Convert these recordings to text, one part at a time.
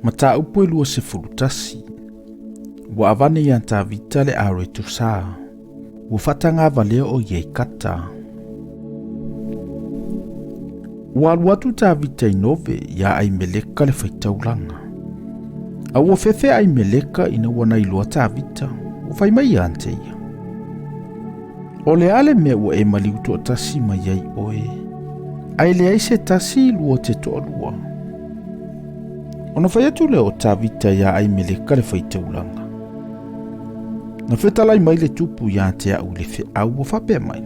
Mata upo i lua se fulutasi. Wa avane i anta vita le aure tu saa. Wa fatanga valeo o ye kata. Wa aluatu ta vita inove ya ai meleka le faitaulanga. A ua fefe ai meleka ina wana ilua ta vita. Wa faimai ante ia. O le ale me ua e maliutu o tasi mai ai oe. Ai le aise tasi lua te toa lua. Ona fai atu leo ta vita ya ai meleka le faitaulanga. Na fetalai mai le tupu ya te au le fe au wa fape mai.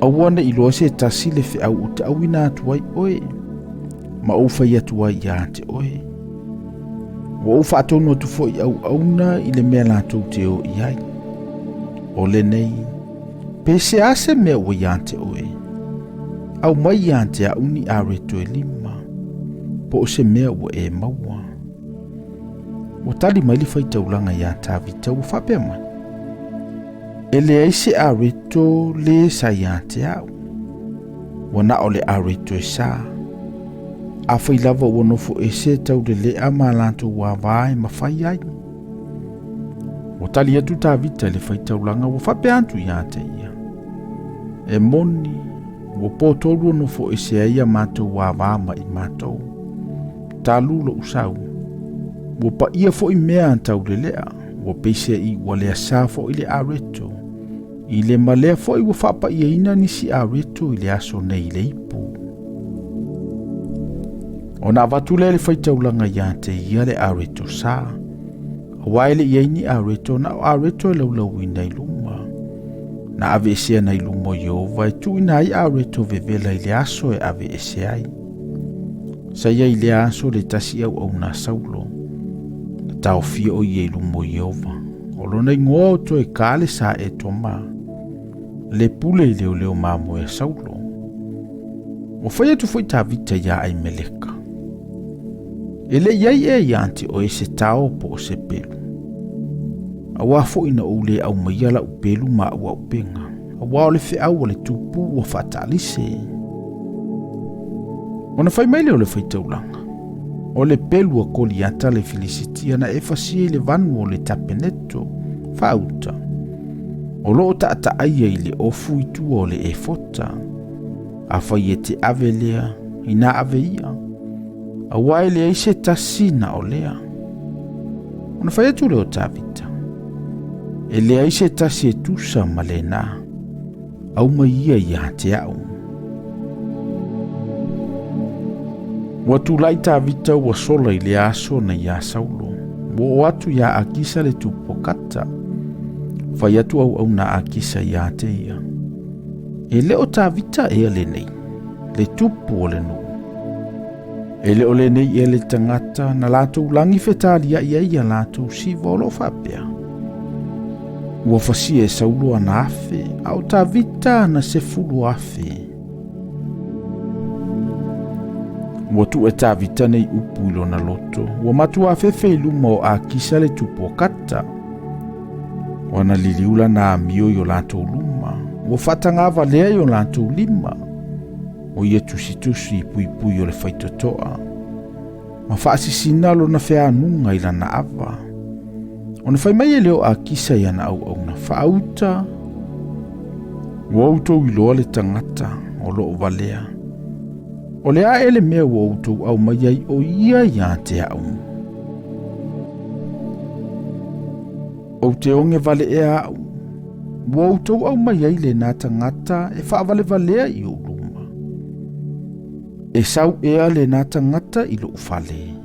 Awana iloa se tasi le fe au uta au ina atu ai oe. Ma au fai atu ai ya te oe. Wa au fa atonu atu fo i au auna i le mea lato te o iai. O le nei. Pese ase mea ua ya te oe. Au mai ya te au ni areto e lima. Po se mea ua e maua. Wa tali mai li faitaulanga ya ta vita ua fape mai. Ele aise areto le sa ya te au. Wana o le areto e sa. A failava ua nofo e se tau le lea ma lanto wa vae ma fai ai. Wa tali atu ta vita le faitaulanga ua fape antu ya te ia. E moni. Wa potolu nofo e se aia mato wa vae ma i mato. Talulo usau. Wa pa ia fo i mea antau le lea. Wa peise i wa lea sa fo i le areto. I le malea fo i wa fapa ia ina nisi areto i le aso nei le ipu. O na avatu le le faitaulanga ya te ia le areto sa. Awai le ia ini areto na areto e laulau ina i luma. Na ave esea na i luma Yehova e tu ina ai areto vevela i le aso e ave esea ai. Sa ia i le aso le tasi au na saulo. Na tau fia o i e lumo Yehova. O lona ingoa o to e kale sa e toma. Le pule i leo leo mamo e saulo. O faya tu foi ta vita ya ai meleka. Ele iai e yanti o e se tau po o se pelu. Awa fo ina ule au maiala upelu ma ua upenga. Awa o le fe au o le tupu o fatalise. Ona fai mai leo le faitaulanga. O le pelu a koliata le felicitia na e fasie le vanu o le tapeneto. Fauta. O loo ta aia i le ofu i tua o le e fota. A fai e te ave lea, ina ave ia. A wai le eise tasina o lea. Ona fai atu leo ta vita. E le eise tasi e tusa ma le na. Au mai ia ia te au. Watu lai ta vita ua sola i le aso na ia saulo. Wo watu ia akisa le tupo kata. Fai atu au na akisa ia te ia. E leo ta vita e ale nei. Le tupu o le nuu. E leo le nei e le tangata na lato ulangi fetali ia ia lato si volo fapea. Ua fasi e saulo ana afe. Au ta vita na se fulu afe. Ua tu e ta vita nei upu ilo na loto. Ua matu afefe iluma o a kisa le tupu o kata. Wana liliula na amio yo lato uluma. Ua fatangava lea yo lato ulima. O ia tusi pui o le faitotoa. Ma faasi sinalo na fea nunga ila na ava. Ona fai mai e leo a kisa ia na au na faauta. Ua auto iloa le tangata o loo valea. O le a ele mea ua auto au mai ai o ia te au. O te onge vale e au. Ua auto au mai ai le nā tangata e wha vale valea i o luma. E sau ea le nā tangata i lo ufale.